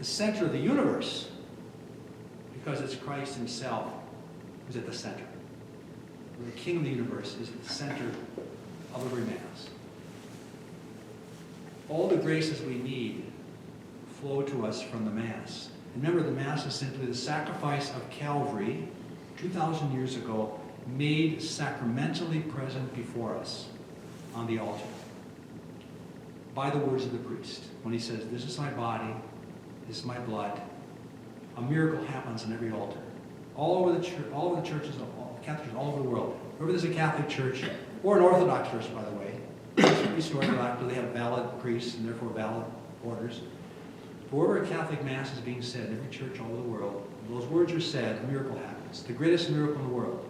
the center of the universe because it's Christ himself who's at the center. The King of the universe is at the center of every Mass. All the graces we need flow to us from the Mass. Remember, the Mass is simply the sacrifice of Calvary, 2,000 years ago, made sacramentally present before us on the altar by the words of the priest. When he says, this is my body, this is my blood, a miracle happens on every altar. All over the church, all over the churches, Catholic churches all over the world. Wherever there's a Catholic church, or an Orthodox church, by the way, Eastern Orthodox, they have valid priests and therefore valid orders. But wherever a Catholic Mass is being said in every church all over the world, those words are said, a miracle happens. The greatest miracle in the world.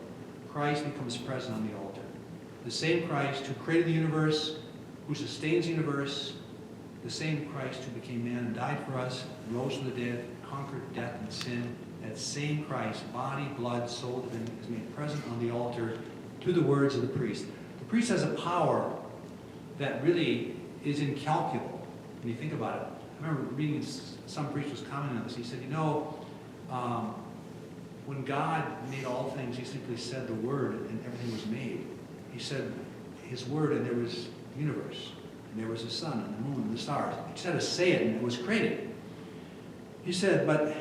Christ becomes present on the altar. The same Christ who created the universe, who sustains the universe, the same Christ who became man and died for us, rose from the dead, conquered death and sin, that same Christ, body, blood, soul, divinity, is made present on the altar through the words of the priest. The priest has a power that really is incalculable when you think about it. I remember reading, some priest was commenting on this. He said, when God made all things, he simply said the word and everything was made. He said his word and there was universe. And there was the sun and the moon and the stars. He just had to say it and it was created. He said, but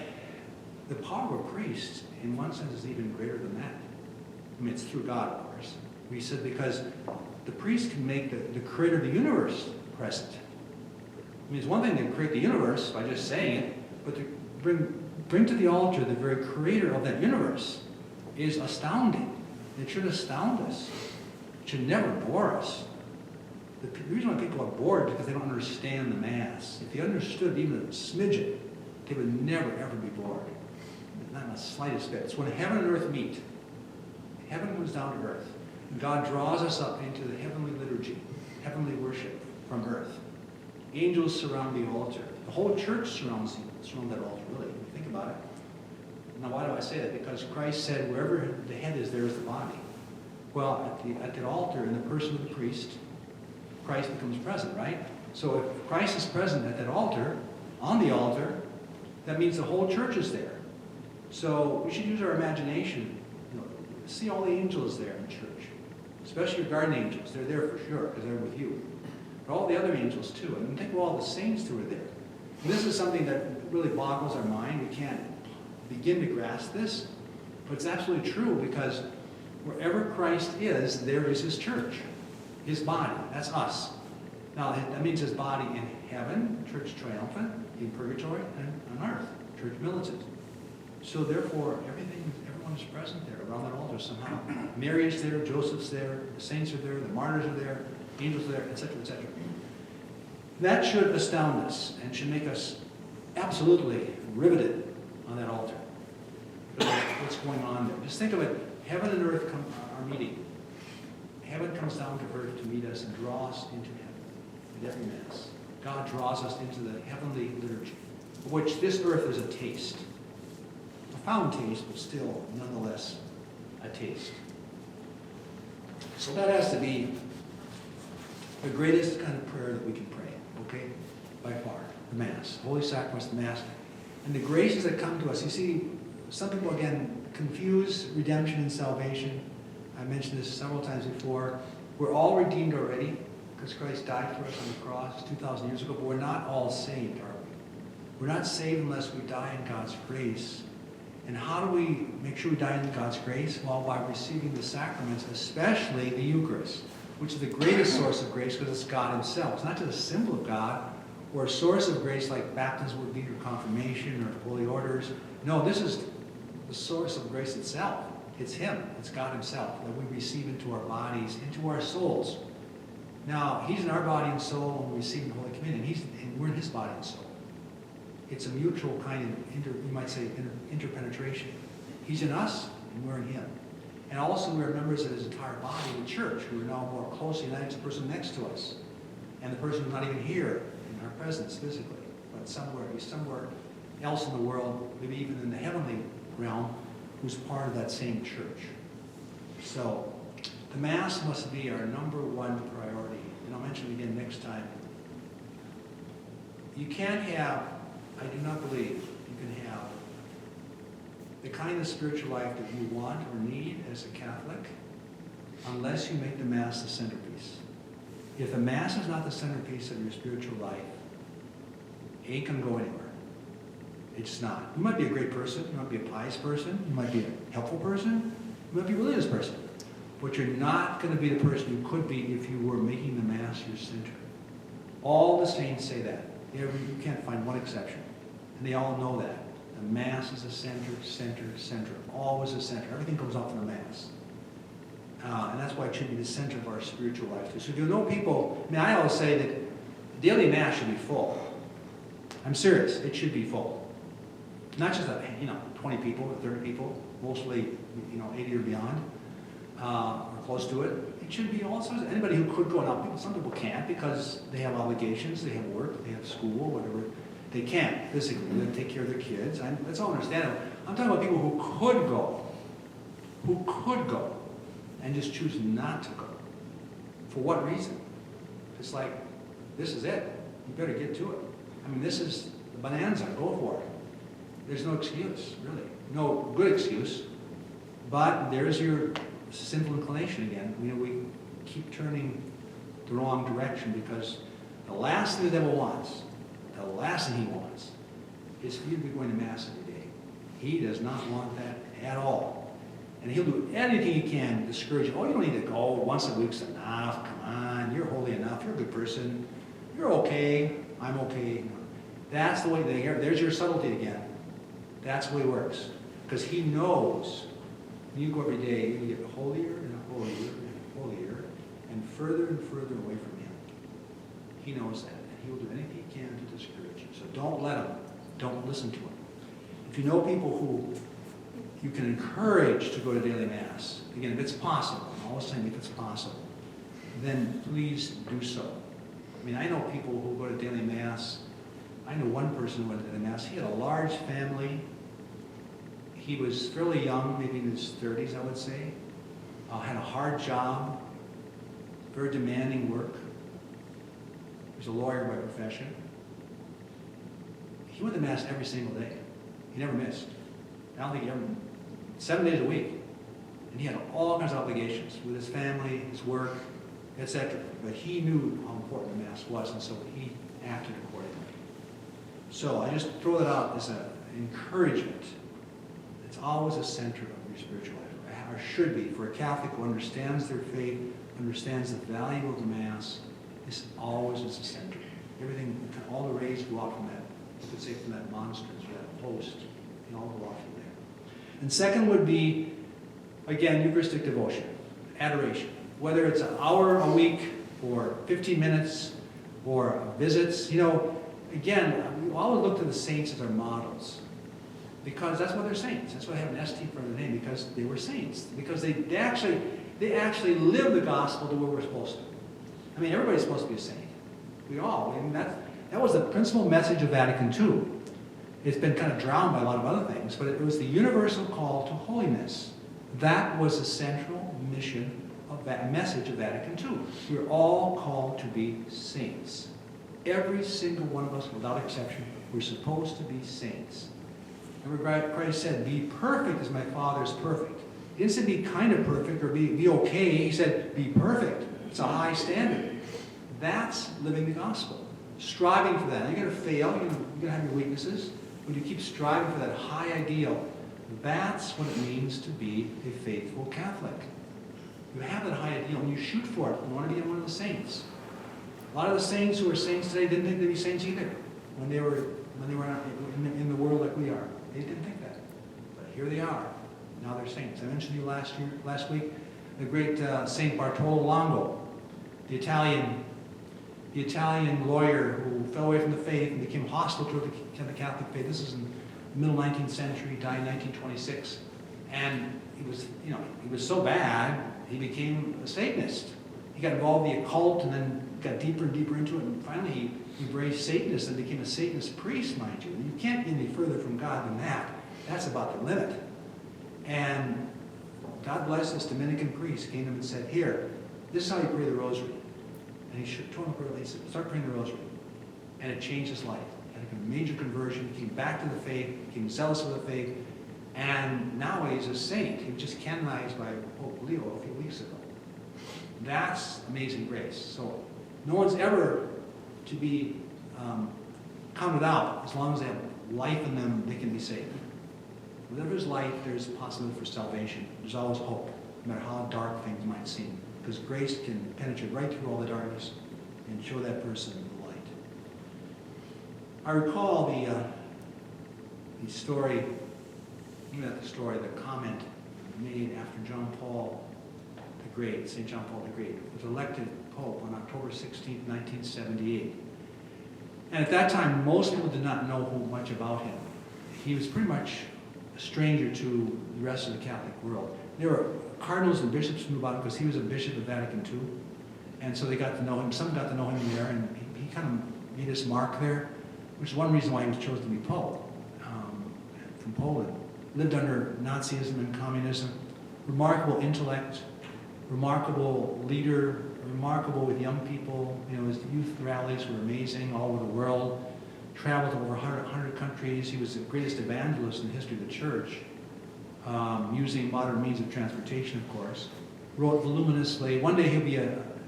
the power of a priest, in one sense, is even greater than that. I mean, it's through God, of course. He said because the priest can make the creator of the universe present. I mean, it's one thing to create the universe by just saying it, but to bring to the altar the very creator of that universe is astounding. It should astound us. It should never bore us. The reason why people are bored is because they don't understand the Mass. If they understood even a smidgen, they would never, ever be bored. Not in the slightest bit. It's when heaven and earth meet. Heaven comes down to earth. And God draws us up into the heavenly liturgy, heavenly worship from earth. Angels surround the altar. The whole church surrounds that altar, really, when you think about it. Now, why do I say that? Because Christ said, wherever the head is, there is the body. Well, at the altar, in the person of the priest, Christ becomes present, right? So if Christ is present at that altar, on the altar, that means the whole church is there. So we should use our imagination. See all the angels there in the church, especially your guardian angels. They're there for sure because they're with you. But all the other angels too. And think of all the saints who are there. And this is something that really boggles our mind. We can't begin to grasp this, but it's absolutely true because wherever Christ is, there is his church, his body. That's us. Now that means his body in heaven, church triumphant, in purgatory, and on earth, church militant. So therefore, everyone is present there around that altar somehow. Mary is there, Joseph's there, the saints are there, the martyrs are there, angels are there, etc., etc. That should astound us and should make us absolutely riveted on that altar. What's going on there? Just think of it. Heaven and earth are meeting. Heaven comes down to earth to meet us and draw us into heaven at every Mass. God draws us into the heavenly liturgy, of which this earth is a taste. A profound taste, but still, nonetheless, a taste. So that has to be the greatest kind of prayer that we can pray, okay? By far, the Mass, Holy Sacrifice, the Mass. And the graces that come to us, you see, some people, again, confuse redemption and salvation. I mentioned this several times before. We're all redeemed already, because Christ died for us on the cross 2,000 years ago, but we're not all saved, are we? We're not saved unless we die in God's grace. And how do we make sure we die in God's grace? Well, by receiving the sacraments, especially the Eucharist, which is the greatest source of grace because it's God himself. It's not just a symbol of God or a source of grace like baptism would be or confirmation or holy orders. No, this is the source of grace itself. It's him. It's God himself that we receive into our bodies, into our souls. Now, he's in our body and soul when we receive the Holy Communion. And we're in his body and soul. It's a mutual kind of, you might say, interpenetration. He's in us, and we're in him. And also, we're members of his entire body, the church, who are now more closely united to the person next to us. And the person who's not even here in our presence physically, but he's somewhere else in the world, maybe even in the heavenly realm, who's part of that same church. So, the Mass must be our number one priority. And I'll mention it again next time. You can't have, I do not believe, the kind of spiritual life that you want or need as a Catholic unless you make the Mass the centerpiece. If the Mass is not the centerpiece of your spiritual life, it ain't going to go anywhere. It's not. You might be a great person, you might be a pious person, you might be a helpful person, you might be a religious person, but you're not going to be the person you could be if you were making the Mass your center. All the saints say that. You can't find one exception. And they all know that. The Mass is the center, center, center. Always the center. Everything comes off from the Mass. And that's why it should be the center of our spiritual life too. So if you know people, I always say that the daily Mass should be full. I'm serious. It should be full. Not just 20 people or 30 people, mostly 80 or beyond, or close to it. It should be all sorts of anybody who could go. Now, some people can't because they have obligations, they have work, they have school, whatever. They can't physically. They take care of their kids. That's all understandable. I'm talking about people who could go, and just choose not to go. For what reason? It's like, this is it. You better get to it. This is the bonanza. Go for it. There's no excuse, really. No good excuse. But there's your sinful inclination again. We keep turning the wrong direction because the last thing the devil wants, is for you to be going to Mass every day. He does not want that at all. And he'll do anything he can to discourage you. Oh, you don't need to go. Once a week's enough. Come on. You're holy enough. You're a good person. You're okay. I'm okay. That's the way there's your subtlety again. That's the way it works. Because he knows when you go every day, you get holier and holier and holier and further away from him. He knows that. And he will do anything he can to discourage you. So don't let him. Don't listen to him. If you know people who you can encourage to go to daily Mass, again, if it's possible, I'm always saying if it's possible, then please do so. I know people who go to daily Mass. I know one person who went to daily Mass. He had a large family. He was fairly young, maybe in his 30s, I would say. Had a hard job, very demanding work. He was a lawyer by profession. He went to Mass every single day. He never missed. I don't think he ever, 7 days a week. And he had all kinds of obligations with his family, his work, etc. But he knew how important the Mass was, and so he acted accordingly. So I just throw that out as an encouragement. It's always a center of your spiritual life, or should be. For a Catholic who understands their faith, understands the value of the Mass, this always is a center. Everything, all the rays go out from that, you could say from that monstrance, or that host, they all go out from there. And second would be, again, Eucharistic devotion, adoration. Whether it's an hour a week, or 15 minutes, or visits, again, we always look to the saints as our models. Because that's why they're saints. That's why they have an ST for their name, because they were saints. Because they actually live the gospel the way we're supposed to. Everybody's supposed to be a saint. We all. That was the principal message of Vatican II. It's been kind of drowned by a lot of other things, but it was the universal call to holiness. That was the central mission of that message of Vatican II. We're all called to be saints. Every single one of us, without exception, we're supposed to be saints. Remember, Christ said, be perfect as my Father is perfect. He didn't say be kind of perfect or be okay. He said, be perfect. It's a high standard. That's living the gospel. Striving for that. You're going to fail. You're going to have your weaknesses. But you keep striving for that high ideal. That's what it means to be a faithful Catholic. You have that high ideal and you shoot for it. You want to be one of the saints. A lot of the saints who are saints today didn't think they'd be saints either when they were in the world like we are. They didn't think that. But here they are. Now they're saints. I mentioned to you last week, the great Saint Bartolo Longo, the Italian lawyer who fell away from the faith and became hostile to the Catholic faith. This is in the middle 19th century. He died in 1926. And he was so bad, he became a Satanist. He got involved in the occult and then got deeper and deeper into it. And finally, he embraced Satanism and became a Satanist priest, mind you. You can't get any further from God than that. That's about the limit. And God bless this Dominican priest, came to him and said, here, this is how you pray the rosary. And he told him, he said, start praying the rosary. And it changed his life. He had a major conversion. He came back to the faith, became zealous for the faith, And now he's a saint. He was just canonized by Pope Leo a few weeks ago. That's amazing grace. So no one's ever to be counted out. As long as they have life in them, they can be saved. Whenever there's life, there's a possibility for salvation. There's always hope, no matter how dark things might seem. Because grace can penetrate right through all the darkness and show that person the light. I recall the story, the comment made after John Paul the Great, St. John Paul the Great, was elected Pope on October 16, 1978. And at that time, most people did not know much about him. He was pretty much a stranger to the rest of the Catholic world. There were cardinals and bishops who knew about him because he was a bishop of Vatican II. And so they got to know him. Some got to know him there, and he kind of made his mark there, which is one reason why he was chosen to be Pope from Poland. Lived under Nazism and communism. Remarkable intellect, remarkable leader, remarkable with young people. You know, his youth rallies were amazing all over the world. Traveled to over 100 countries. He was the greatest evangelist in the history of the church, using modern means of transportation, of course. Wrote voluminously. One day he'll be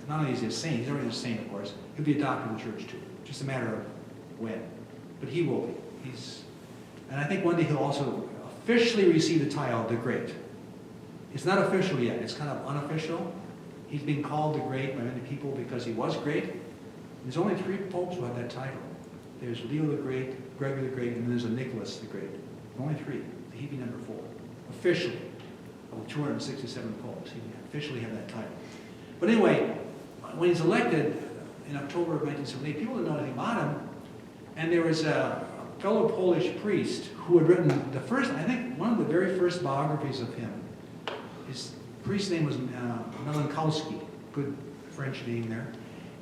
not only is he a saint, he's already a saint, of course, he'll be adopted in the church too. Just a matter of when. But he will be. And I think one day he'll also officially receive the title, the Great. It's not official yet. It's kind of unofficial. He's being called the Great by many people because he was great. There's only 3 popes who have that title. There's Leo the Great, Gregory the Great, and then there's a Nicholas the Great. Only 3. He'd be number 4. Officially, of 267 popes, he'd officially have that title. But anyway, when he's elected in October of 1978, people didn't know anything about him. And there was a fellow Polish priest who had written the first, I think, one of the very first biographies of him. His priest's name was Melankowski, good French name there.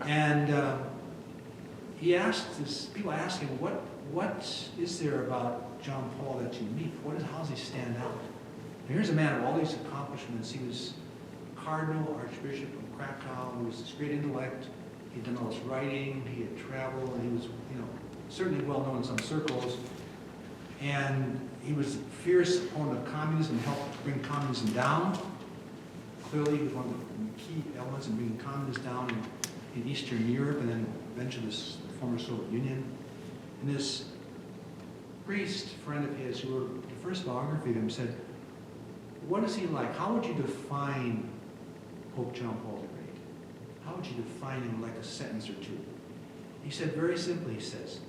And people asked him, what is there about John Paul that's unique? How does he stand out? And here's a man of all these accomplishments. He was cardinal, archbishop of Krakow. He was this great intellect. He'd done all this writing. He had traveled, and he was, certainly well known in some circles. And he was a fierce opponent of communism and helped bring communism down. Clearly, he was one of the key elements in bringing communism down in Eastern Europe and then eventually the former Soviet Union. And this priest friend of his, who wrote the first biography of him, said, what is he like? How would you define Pope John Paul the Great? How would you define him like a sentence or two? He said, very simply, he says,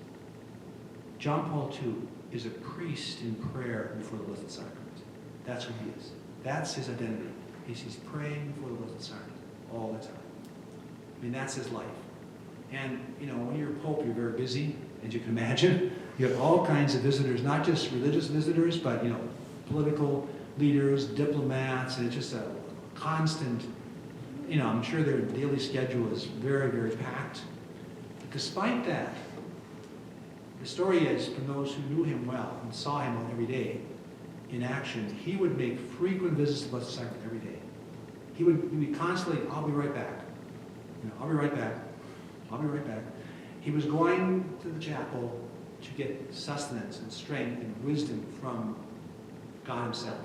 John Paul II is a priest in prayer before the Blessed Sacrament. That's who he is. That's his identity. He's praying before the Blessed Sacrament all the time. I mean, that's his life. And, when you're a pope, you're very busy, as you can imagine. You have all kinds of visitors, not just religious visitors, but, political leaders, diplomats, and it's just a constant, I'm sure their daily schedule is very, very packed. But despite that, the story is, from those who knew him well and saw him every day in action, he would make frequent visits to the Blessed Sacrament every day. He would be constantly, I'll be right back. I'll be right back. I'll be right back. He was going to the chapel to get sustenance and strength and wisdom from God himself.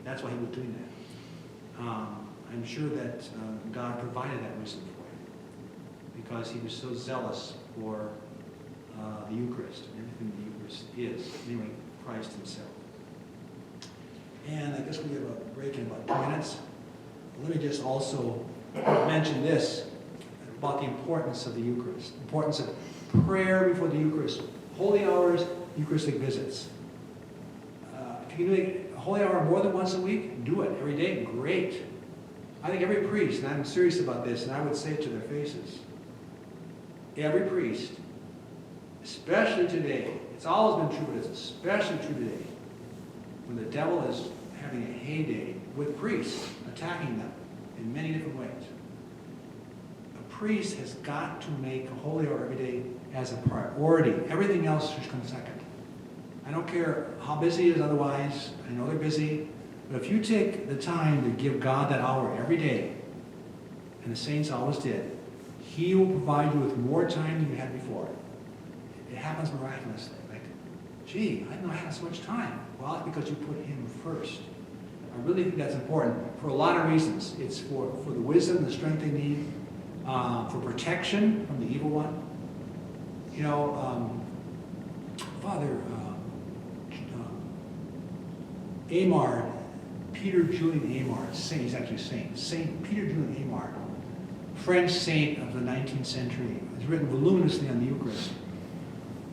That's why he was doing that. I'm sure that God provided that wisdom for him because he was so zealous for the Eucharist and everything the Eucharist is. Anyway, Christ himself. And I guess we have a break in about 2 minutes. Let me just also mention this about the importance of the Eucharist, the importance of prayer before the Eucharist, holy hours, Eucharistic visits. If you can do a holy hour more than once a week, do it every day. Great. I think every priest, and I'm serious about this, and I would say it to their faces, every priest, especially today, it's always been true, but it's especially true today, when the devil is having a heyday with priests, attacking them in many different ways. A priest has got to make a holy hour every day as a priority. Everything else should come second. I don't care how busy he is otherwise. I know they're busy. But if you take the time to give God that hour every day, and the saints always did, he will provide you with more time than you had before. It happens miraculously, like Gee, I didn't know I had so much time. Well, it's because you put him first. I really think that's important for a lot of reasons. It's for the wisdom, the strength they need, for protection from the evil one. You know, Father Amard, Peter Julian Amard, saint, he's actually a saint. Saint Peter Julian Amard, French saint of the 19th century, has written voluminously on the Eucharist.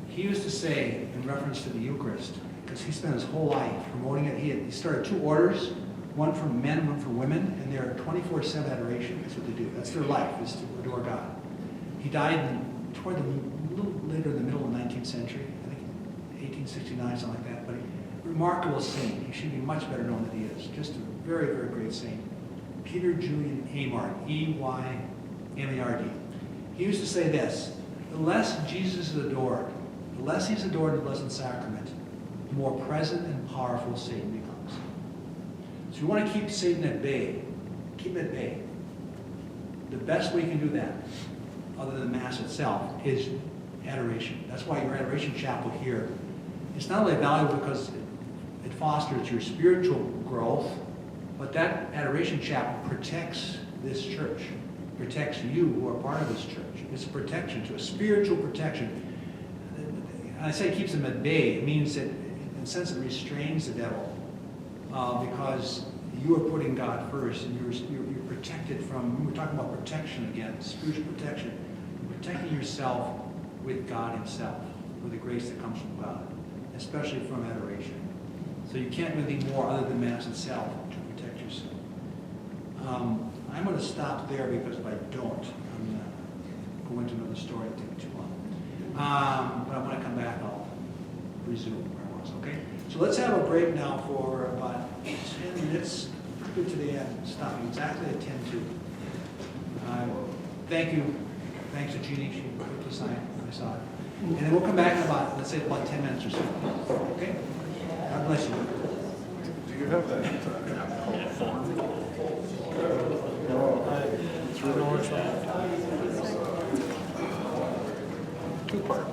He used to say, in reference to the Eucharist, because he spent his whole life promoting it, he started 2 orders, one for men, one for women, and they're 24/7 adoration. That's what they do. That's their life, is to adore God. He died a little later in the middle of the 19th century, I think 1869, something like that. But a remarkable saint. He should be much better known than he is. Just a very, very great saint. Peter Julian Amard, E-Y-M-A-R-D. He used to say this: the less Jesus is adored, the less he's adored in the Blessed Sacrament, the more present and powerful Satan becomes. So you want to keep Satan at bay. Keep him at bay. The best way you can do that, other than Mass itself, is adoration. That's why your adoration chapel here is not only valuable because it fosters your spiritual growth, but that adoration chapel protects this church, protects you who are part of this church. It's a protection, to a spiritual protection. And I say it keeps them at bay. It means that, in a sense, it restrains the devil because you are putting God first, and you're protected from. We're talking about protection again, spiritual protection. You're protecting yourself with God Himself, with the grace that comes from God, especially from adoration. So you can't do anything more other than Mass itself to protect yourself. I'm going to stop there because if I don't, I'm going to go into another story. It'll take too long. But when I come back, I'll resume where I was, okay? So let's have a break now for about 10 minutes. Good to the end, stopping exactly at 10:02. Thank you. Thanks to Jeannie. She put the sign. I saw it. And then we'll come back in about, let's say, about 10 minutes or so. Okay? God bless you. Do you have that app called Form? It's really good. 2-part.